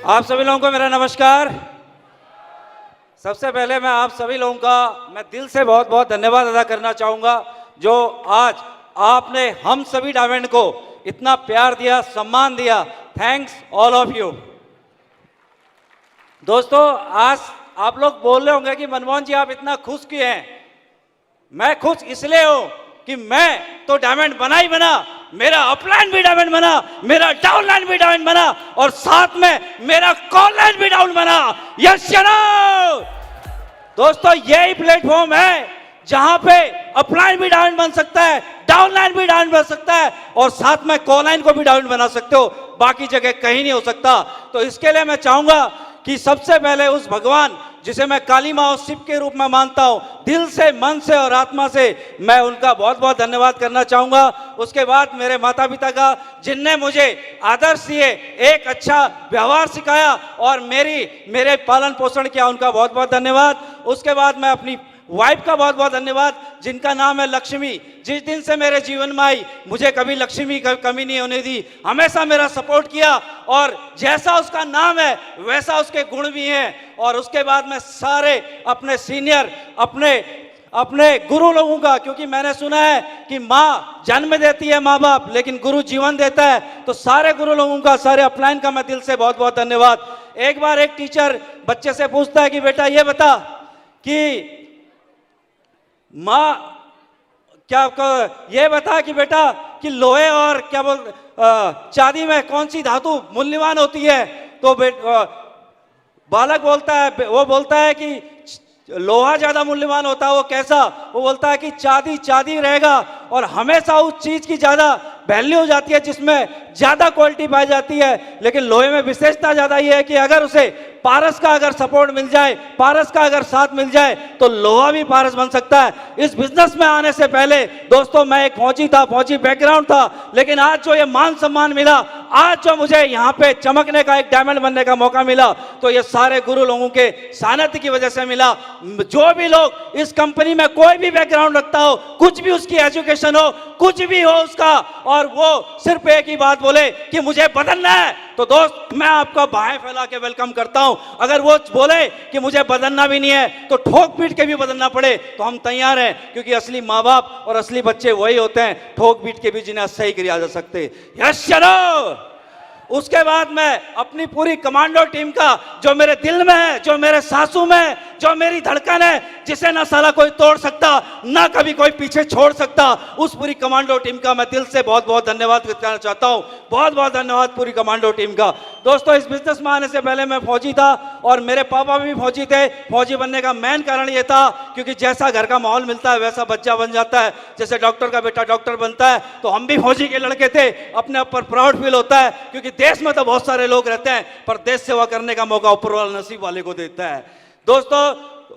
आप सभी लोगों को मेरा नमस्कार। सबसे पहले मैं आप सभी लोगों का मैं दिल से बहुत बहुत धन्यवाद अदा करना चाहूँगा जो आज आपने हम सभी डायमंड को इतना प्यार दिया, सम्मान दिया। Thanks all of you. दोस्तों, आज आप लोग बोल रहे होंगे कि मनमोहन जी आप इतना खुश क्यों हैं। मैं खुश इसलिए हूँ कि मैं तो डायमंड बना ही बना, मेरा अपलाइन भी डायमंड बना, मेरा डाउनलाइन भी डायमंड बना और साथ में मेरा कॉललाइन भी डाउन बना। यस या नो? दोस्तों, यही प्लेटफॉर्म है जहां पे अपलाइन भी डायमंड बन सकता है, डाउनलाइन भी डायमंड बन सकता है और साथ में कॉललाइन को भी डायमंड बना सकते हो। बाकी जगह कहीं नहीं हो सकता। तो इसके लिए मैं चाहूंगा कि सबसे पहले उस भगवान जिसे मैं काली मां और शिव के रूप में मानता हूं, दिल से, मन से और आत्मा से मैं उनका बहुत बहुत धन्यवाद करना चाहूंगा। उसके बाद मेरे माता पिता का, जिनने मुझे आदर्श दिए, एक अच्छा व्यवहार सिखाया और मेरे पालन पोषण किया, उनका बहुत बहुत धन्यवाद। उसके बाद मैं अपनी वाइफ का बहुत बहुत धन्यवाद, जिनका नाम है लक्ष्मी। जिस दिन से मेरे जीवन में आई, मुझे कभी लक्ष्मी की कमी नहीं होने दी, हमेशा मेरा सपोर्ट किया और जैसा उसका नाम है वैसा उसके गुण भी हैं। और उसके बाद मैं सारे अपने सीनियर, अपने गुरु लोगों का, क्योंकि मैंने सुना है कि माँ जन्म देती है माँ बाप, लेकिन गुरु जीवन देता है। तो सारे गुरु लोगों का, सारे अपलाइन का मैं दिल से बहुत बहुत धन्यवाद। एक बार एक टीचर बच्चे से पूछता है कि बेटा ये बता कि माँ ये बता कि बेटा कि लोहे और चांदी में कौन सी धातु मूल्यवान होती है। तो बालक बोलता है कि लोहा ज्यादा मूल्यवान होता है। वो कैसा? वो बोलता है कि चांदी रहेगा और हमेशा उस चीज की ज्यादा वैल्यू हो जाती है जिसमें ज्यादा क्वालिटी पाई जाती है। लेकिन लोहे में विशेषता ज्यादा ये है कि अगर उसे पारस का अगर सपोर्ट मिल जाए, पारस का अगर साथ मिल जाए तो लोहा भी पारस बन सकता है। इस बिजनेस में आने से पहले दोस्तों मैं एक फौजी था, फौजी बैकग्राउंड था, लेकिन आज जो ये मान सम्मान मिला, आज जो मुझे यहाँ पे चमकने का, एक डायमंड बनने का मौका मिला, तो ये सारे गुरु लोगों के सानिध्य की वजह से मिला। जो भी लोग इस कंपनी में कोई भी बैकग्राउंड रखता हो, कुछ भी उसकी एजुकेशन हो, कुछ भी हो उसका, और वो सिर्फ एक ही बात बोले कि मुझे बदलना है, तो दोस्त मैं आपका बाहें फैला के वेलकम करता हूं। अगर वो बोले कि मुझे बदलना भी नहीं है तो ठोक पीट के भी बदलना पड़े तो हम तैयार हैं, क्योंकि असली माँ बाप और असली बच्चे वही होते हैं, ठोक पीट के भी जिन्हें सही किया जा सकते। यस चलो। उसके बाद मैं अपनी पूरी कमांडो टीम का, जो मेरे दिल में है, जो मेरे सांसों में है, जो मेरी धड़कन है, जिसे ना साला कोई तोड़ सकता, ना कभी कोई पीछे छोड़ सकता, उस पूरी कमांडो टीम का मैं दिल से बहुत बहुत धन्यवाद करना चाहता हूं। बहुत बहुत धन्यवाद पूरी कमांडो टीम का। दोस्तों, इस बिजनेस में आने से पहले मैं फौजी था और मेरे पापा भी फौजी थे। फौजी बनने का मेन कारण ये था क्योंकि जैसा घर का माहौल मिलता है वैसा बच्चा बन जाता है। जैसे डॉक्टर का बेटा डॉक्टर बनता है, तो हम भी फौजी के लड़के थे। अपने ऊपर प्राउड फील होता है, क्योंकि देश में तो बहुत सारे लोग रहते हैं पर देश सेवा करने का मौका ऊपर वाला नसीब वाले को देता है। दोस्तों,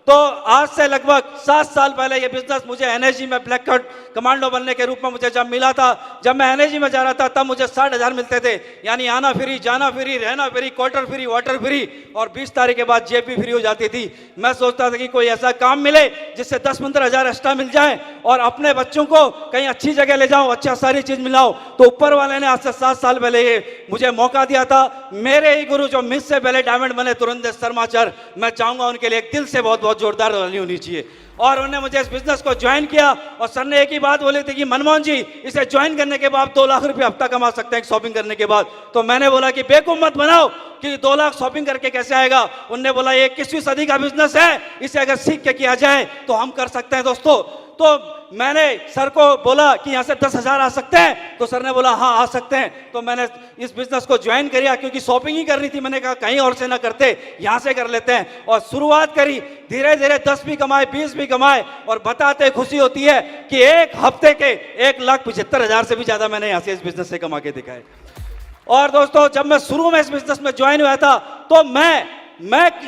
तो आज से लगभग 7 साल पहले ये बिजनेस मुझे एनएसजी में ब्लैक कार्ड कमांडो बनने के रूप में मुझे जब मिला था, जब मैं एनएसजी में जा रहा था, तब मुझे 60,000 मिलते थे। यानी आना फ्री, जाना फ्री, रहना free, quarter free, water free, और 20 तारीख के बाद जेब भी फ्री हो जाती थी। मैं सोचता था कि कोई ऐसा काम मिले जिससे 10-15 हज़ार एक्स्ट्रा मिल जाए और अपने बच्चों को कहीं अच्छी जगह ले जाओ, अच्छा सारी चीज मिलाओ। तो ऊपर वाले ने आज से 7 साल पहले ये मुझे मौका दिया था। मेरे ही गुरु जो मिस से पहले डायमंड बने, तुरंदेश शर्मा सर, मैं चाहूंगा उनके लिए एक दिल से बहुत बहुत जोरदार ताली होनी चाहिए। और उन्होंने मुझे इस बिजनेस को ज्वाइन किया और सर ने एक ही बात बोली थी कि मनमोहन जी, इसे ज्वाइन करने के बाद 2 लाख रुपए हफ्ता कमा सकते हैं शॉपिंग करने के बाद। तो मैंने बोला कि बेवकूफ मत बनाओ कि 2 लाख शॉपिंग करके कैसे आएगा। उन्होंने बोला ये 21वीं सदी का बिजनेस है, इसे अगर सीख के किया जाए तो हम कर सकते हैं। दोस्तों, तो मैंने सर को बोला कि यहाँ से 10,000 आ सकते हैं, तो सर ने बोला हाँ आ सकते हैं। तो मैंने इस बिजनेस को ज्वाइन किया, क्योंकि शॉपिंग ही करनी थी। मैंने कहा कहीं और से ना करते, यहाँ से कर लेते हैं। और शुरुआत करी, धीरे धीरे 10 भी कमाए, 20 भी कमाए, और बताते खुशी होती है कि एक हफ्ते के 1,75,000 से भी ज्यादा मैंने यहाँ से इस बिजनेस से कमा के दिखाए। और दोस्तों, जब मैं शुरू में इस बिजनेस में ज्वाइन हुआ था तो मैं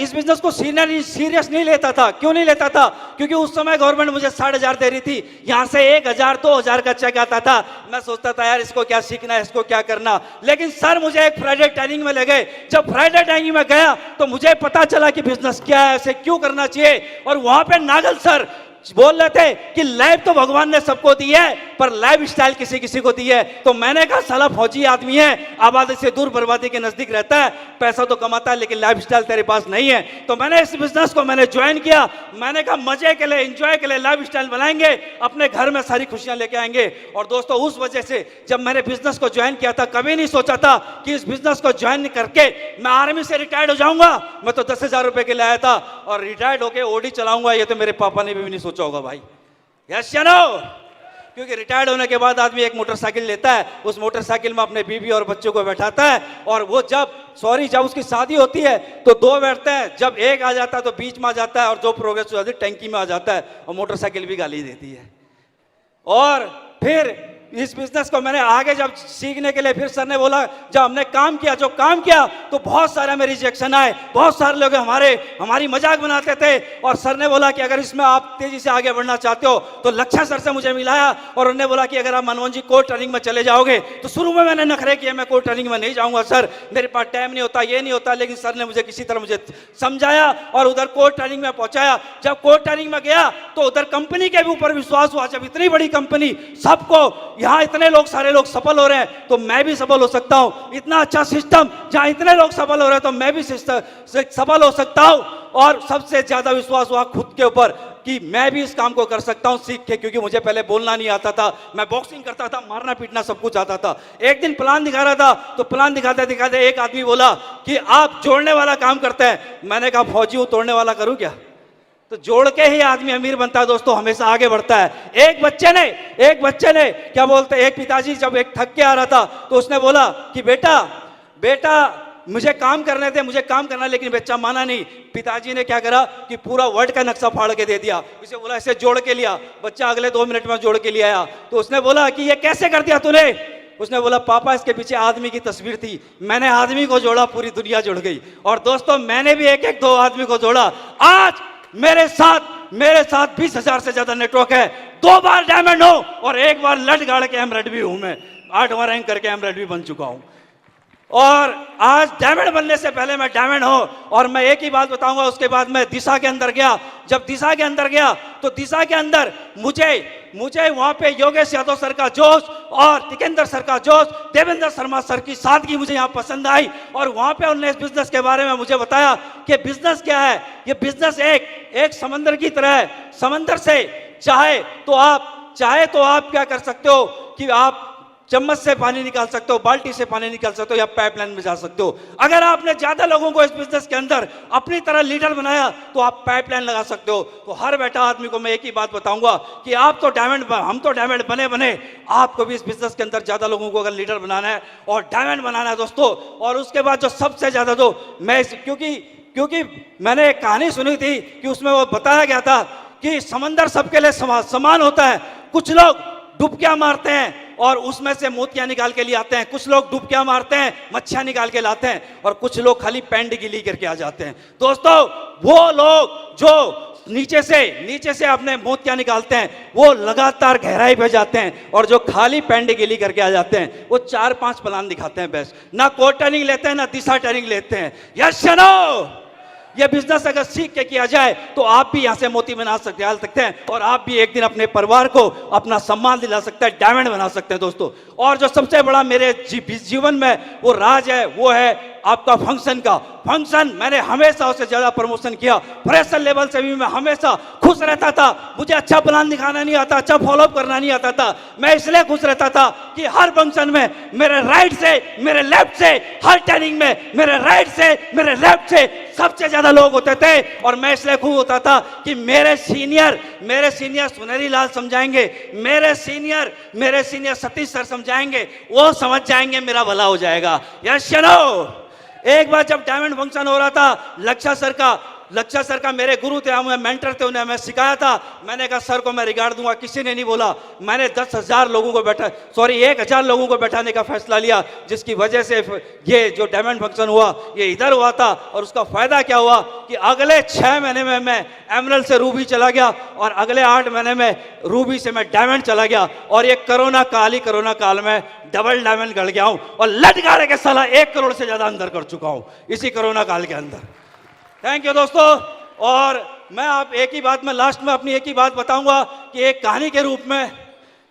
इस बिजनेस को सीरियस नहीं लेता था। क्यों नहीं लेता था? क्योंकि उस समय गवर्नमेंट मुझे 60,000 दे रही थी, यहाँ से 1,000-2,000 का चेक आता था। मैं सोचता था यार इसको क्या सीखना है, इसको क्या करना। लेकिन सर मुझे एक फ्राइडे ट्रेनिंग में ले गए। जब फ्राइडे ट्रेनिंग में गया तो मुझे पता चला कि बिजनेस क्या है, इसे क्यों करना चाहिए। और वहां पे नागल सर बोल रहे थे कि लाइफ तो भगवान ने सबको दी है, पर लाइफ स्टाइल किसी किसी को दी है। तो मैंने कहा साला फौजी आदमी है, आबादी से दूर बर्बादी के नजदीक रहता है, पैसा तो कमाता है लेकिन लाइफ स्टाइल तेरे पास नहीं है। तो मैंने इस बिजनेस को मैंने ज्वाइन किया। मैंने कहा मजे के लिए, एंजॉय के लिए लाइफ स्टाइल बनाएंगे, अपने घर में सारी खुशियां लेके आएंगे। और दोस्तों उस वजह से जब मैंने बिजनेस को ज्वाइन किया था, कभी नहीं सोचा था कि इस बिजनेस को ज्वाइन करके मैं आर्मी से रिटायर्ड हो जाऊंगा। मैं तो 10,000 रुपए के लिए आया था और रिटायर्ड होके ओडी चलाऊंगा, ये तो मेरे पापा ने भी नहीं सोचा होगा भाई। यस या नो? क्योंकि रिटायर्ड होने के बाद आदमी एक मोटरसाइकिल लेता है, उस मोटरसाइकिल में अपने बीवी और बच्चों को बैठाता है, और वो जब उसकी शादी होती है तो दो बैठते हैं, जब एक आ जाता है तो बीच में आ जाता है, और जो प्रोग्रेस हो जाती है टैंकी में आ जाता है, और मोटरसाइकिल भी गाली देती है। और फिर इस बिजनेस को मैंने आगे जब सीखने के लिए, फिर सर ने बोला, जब हमने काम किया तो बहुत सारे में रिजेक्शन आए, बहुत सारे लोग हमारी मजाक बनाते थे। और सर ने बोला कि अगर इसमें आप तेजी से आगे बढ़ना चाहते हो तो लक्ष्य सर से मुझे मिलाया, और उन्होंने बोला कि अगर आप मनमोहन जी कोर्ट ट्रेनिंग में चले जाओगे, तो शुरू में मैंने नखरे किए, मैं कोर्ट ट्रेनिंग में नहीं जाऊंगा सर, मेरे पास टाइम नहीं होता, ये नहीं होता। लेकिन सर ने मुझे किसी तरह मुझे समझाया और उधर कोर्ट ट्रेनिंग में पहुंचाया। जब कोर्ट ट्रेनिंग में गया तो उधर कंपनी के भी ऊपर विश्वास हुआ, जब इतनी बड़ी कंपनी, सबको यहाँ इतने लोग, सारे लोग सफल हो रहे हैं तो मैं भी सफल हो सकता हूँ। इतना अच्छा सिस्टम, जहाँ इतने लोग सफल हो रहे हैं तो मैं भी सफल हो सकता हूँ। और सबसे ज्यादा विश्वास हुआ खुद के ऊपर कि मैं भी इस काम को कर सकता हूं सीख के, क्योंकि मुझे पहले बोलना नहीं आता था, मैं बॉक्सिंग करता था, मारना पीटना सब कुछ आता था। एक दिन प्लान दिखा रहा था, तो प्लान दिखाते दिखाते एक आदमी बोला कि आप जोड़ने वाला काम करते हैं। मैंने कहा फौजी हूं, तोड़ने वाला करूं क्या? तो जोड़ के ही आदमी अमीर बनता है दोस्तों, हमेशा आगे बढ़ता है। एक बच्चे ने क्या बोलते, एक पिताजी जब एक थक के आ रहा था तो उसने बोला कि बेटा मुझे काम करने थे, मुझे काम करना, लेकिन बच्चा माना नहीं। पिताजी ने क्या करा कि पूरा वर्ल्ड का नक्शा फाड़ के दे दिया, उसे बोला ऐसे जोड़ के लिया। बच्चा अगले 2 मिनट में जोड़ के लिए आया। तो उसने बोला कि ये कैसे कर दिया तूने? उसने बोला पापा इसके पीछे आदमी की तस्वीर थी, मैंने आदमी को जोड़ा, पूरी दुनिया जुड़ गई। और दोस्तों मैंने भी एक 2 आदमी को जोड़ा। आज मेरे साथ 20,000 से ज्यादा नेटवर्क है। 2 बार डायमंड हो और 1 बार लट गाड़ के एमरेड भी हूं मैं, 8वां रैंक करके एमरेड भी बन चुका हूं। और आज डायमंड बनने से पहले मैं डायमंड हो। और मैं एक ही बात बताऊंगा, उसके बाद मैं दिशा के अंदर गया। जब दिशा के अंदर गया तो दिशा के अंदर मुझे वहां पे योगेश यादव सर का जोश और टिकेंद्र सर का जोश, देवेंद्र शर्मा सर की सादगी मुझे यहाँ पसंद आई। और वहां पे उन्होंने इस बिजनेस के बारे में मुझे बताया कि बिजनेस क्या है। ये बिजनेस एक समंदर की तरह है। समंदर से चाहे तो आप क्या कर सकते हो कि आप चम्मच से पानी निकाल सकते हो, बाल्टी से पानी निकाल सकते हो, या पाइपलाइन में जा सकते हो। अगर आपने ज्यादा लोगों को इस बिजनेस के अंदर अपनी तरह लीडर बनाया तो आप पाइपलाइन लगा सकते हो। तो हर बेटा आदमी को मैं एक ही बात बताऊंगा कि हम तो डायमंड बने, आपको भी इस बिजनेस के अंदर ज्यादा लोगों को अगर लीडर बनाना है और डायमंड बनाना है दोस्तों। और उसके बाद जो सबसे ज्यादा क्योंकि मैंने एक कहानी सुनी थी कि उसमें वो बताया गया था कि समंदर सबके लिए समान होता है। कुछ लोग डुबकियां मारते हैं और उसमें से मोतियां निकाल के लिए आते हैं, कुछ लोग डुबकियां मारते हैं, मच्छियां निकाल के लाते हैं, और कुछ लोग खाली पैंट गिली करके आ जाते हैं। दोस्तों वो लोग जो नीचे से अपने मोतियां निकालते हैं वो लगातार गहराई पे जाते हैं, और जो खाली पैंट गिली करके आ जाते हैं वो 4-5 प्लान दिखाते हैं, बस ना कोर्ट ट्रेनिंग लेते हैं ना दिशा ट्रेनिंग लेते हैं। यस या नो? ये बिजनेस अगर सीख के किया जाए तो आप भी यहाँ से मोती बना सकते हैं, और आप भी एक दिन अपने परिवार को अपना सम्मान दिला सकते हैं, डायमंड बना सकते हैं दोस्तों। और जो सबसे बड़ा मेरे जीवन में वो राज है, वो है आपका फंक्शन। मैंने हमेशा उससे ज्यादा प्रमोशन किया। फ्रेशर लेवल से भी मैं हमेशा खुश रहता था। मुझे अच्छा प्लान दिखाना नहीं आता, अच्छा फॉलोअप करना नहीं आता था। मैं इसलिए खुश रहता था कि हर फंक्शन में मेरे राइट से मेरे लेफ्ट से, हर ट्रेनिंग में मेरे राइट से मेरे लेफ्ट से सबसे ज्यादा लोग होते थे। और मैं इसलिए खुश होता था कि मेरे सीनियर सुनहरी लाल समझाएंगे, मेरे सीनियर सतीश सर समझाएंगे, वो समझ जाएंगे, मेरा भला हो जाएगा। यस या नो? एक बार जब डायमंड फंक्शन हो रहा था, लक्ष्य सर का मेरे गुरु थे, हमें मेंटर थे, उन्हें मैं सिखाया था। मैंने कहा सर को मैं रिगार्ड दूंगा, किसी ने नहीं बोला। मैंने 10,000 लोगों को 1,000 लोगों को बैठाने का फैसला लिया, जिसकी वजह से ये जो डायमंड फंक्शन हुआ ये इधर हुआ था। और उसका फायदा क्या हुआ कि अगले 6 महीने में मैं एमरल्ड से रूबी चला गया, और अगले 8 महीने में रूबी से मैं डायमंड चला गया। और ये कोरोना काल में डबल डायमंड गढ़ गया हूं, और लट गाड़े के साला 1 करोड़ से ज्यादा अंदर कर चुका हूं इसी कोरोना काल के अंदर। थैंक यू दोस्तों। और मैं आप एक ही बात, मैं लास्ट में अपनी एक ही बात बताऊंगा कि एक कहानी के रूप में,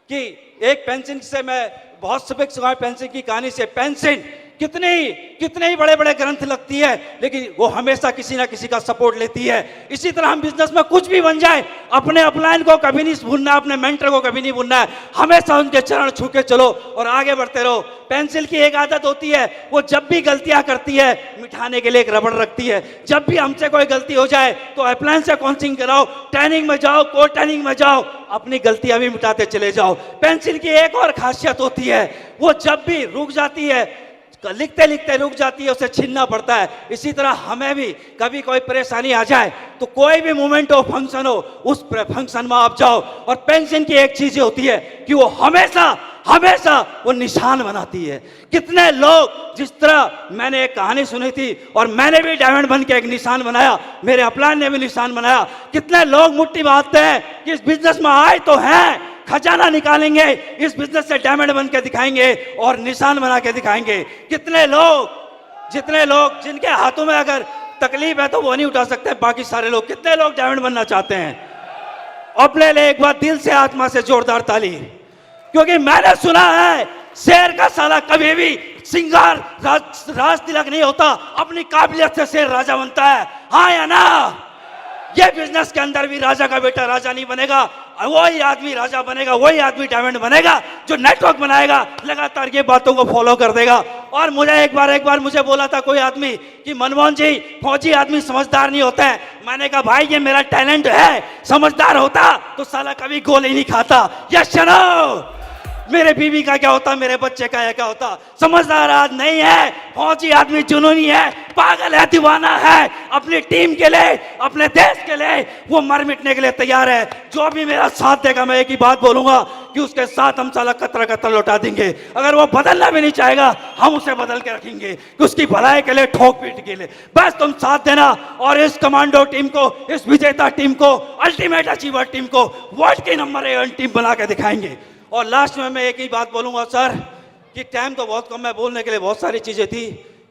कि एक पेंसिल से मैं बहुत सबक सीखा पेंसिल की कहानी से। पेंसिल कितने ही बड़े बड़े ग्रंथ लगती है, लेकिन वो हमेशा किसी ना किसी का सपोर्ट लेती है। इसी तरह हम बिजनेस में कुछ भी बन जाए, अपने अपलाइन को कभी नहीं भूलना, अपने मेंटर को कभी नहीं भूलना है, हमेशा उनके चरण छू के चलो और आगे बढ़ते रहो। पेंसिल की एक आदत होती है, वो जब भी गलतियां करती है मिटाने के लिए एक रबड़ रखती है। जब भी हमसे कोई गलती हो जाए तो अपलाइन से काउंसलिंग कराओ, ट्रेनिंग में जाओ, को ट्रेनिंग में जाओ, अपनी गलतियां भी मिटाते चले जाओ। पेंसिल की एक और खासियत होती है, वो जब भी रुक जाती है, लिखते लिखते रुक जाती है, उसे छीनना पड़ता है। इसी तरह हमें भी कभी कोई परेशानी आ जाए तो कोई भी मोमेंट हो, फंक्शन हो, उस फंक्शन में आप जाओ। और पेंशन की एक चीज होती है कि वो हमेशा वो निशान बनाती है। कितने लोग, जिस तरह मैंने एक कहानी सुनी थी और मैंने भी डायमंड बन के एक निशान बनाया, मेरे अपलाइन ने भी निशान बनाया। कितने लोग मुट्ठी बांधते हैं कि इस बिजनेस में आए तो हैं, खजाना निकालेंगे, इस बिजनेस से डायमंड बन के दिखाएंगे और निशान बना के दिखाएंगे। जितने लोग जिनके हाथों में अगर तकलीफ है तो वो नहीं उठा सकते, बाकी सारे लोग, कितने लोग डायमंड बनना चाहते हैं? अपने लिए एक बार दिल से, आत्मा से जोरदार ताली। क्योंकि मैंने सुना है शेर का साला कभी भी सिंगार राज तिलक नहीं होता, अपनी काबिलियत से शेर राजा बनता है। हाँ या ना? ये बिजनेस के अंदर भी राजा का बेटा राजा नहीं बनेगा, वही आदमी राजा बनेगा, वही आदमी डायमंड बनेगा जो नेटवर्क बनाएगा, लगातार ये बातों को फॉलो कर देगा। और मुझे एक बार मुझे बोला था कोई आदमी कि मनमोहन जी, फौजी आदमी समझदार नहीं होता है। मैंने कहा भाई ये मेरा टैलेंट है, समझदार होता तो साला कभी गोली नहीं खाता। Yes no? मेरे बीवी का क्या होता, मेरे बच्चे का क्या होता? समझदार आदमी नहीं है, फौजी आदमी जुनूनी है, पागल है, दीवाना है, अपनी टीम के लिए, अपने देश के लिए वो मर मिटने के लिए तैयार है। जो भी मेरा साथ देगा, मैं एक ही बात बोलूंगा कि उसके साथ हम साला कतरा कतरा लौटा देंगे। अगर वो बदलना भी नहीं चाहेगा, हम उसे बदल के रखेंगे कि उसकी भलाई के लिए, ठोक पीट के लिए। बस तुम साथ देना और इस कमांडो टीम को, इस विजेता टीम को, अल्टीमेट अचीवर टीम को वर्ल्ड की नंबर 1 टीम बना के दिखाएंगे। और लास्ट में मैं एक ही बात बोलूंगा सर, कि टाइम तो बहुत कम है, बोलने के लिए बहुत सारी चीजें थी।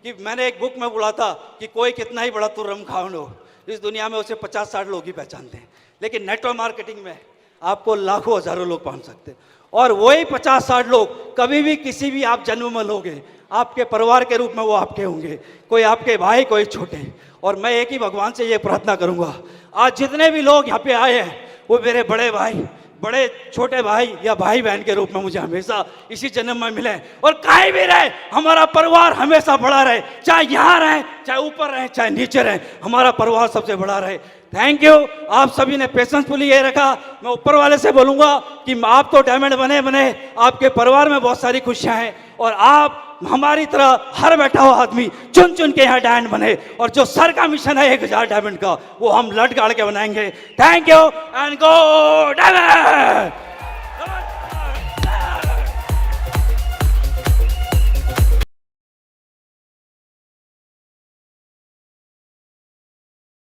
कि मैंने एक बुक में पढ़ा था कि कोई कितना ही बड़ा तुर्रम खान हो, इस दुनिया में उसे 50-60 लोग ही पहचानते हैं, लेकिन नेटवर्क मार्केटिंग में आपको लाखों हजारों लोग पहचान सकते हैं। और वही 50-60 लोग कभी भी किसी भी आप जन्म में लोगे, आपके परिवार के रूप में वो आपके होंगे, कोई आपके भाई, कोई छोटे। और मैं एक ही भगवान से ये प्रार्थना करूंगा, आज जितने भी लोग यहाँ पे आए हैं वो मेरे बड़े भाई, बड़े छोटे भाई या भाई बहन के रूप में मुझे हमेशा इसी जन्म में मिले। और कहीं भी रहे, हमारा परिवार हमेशा बड़ा रहे, चाहे यहाँ रहे, चाहे ऊपर रहे, चाहे नीचे रहे, हमारा परिवार सबसे बड़ा रहे। Thank you. आप सभी ने पेशेंसफुली ये रखा। मैं ऊपर वाले से बोलूंगा कि आप तो डायमंड बने, आपके परिवार में बहुत सारी खुशियां हैं, और आप हमारी तरह हर बैठा हुआ आदमी चुन के यहाँ डायमंड बने। और जो सर का मिशन है 1000 डायमंड का, वो हम लट गाड़ के बनाएंगे। Thank you and go diamond.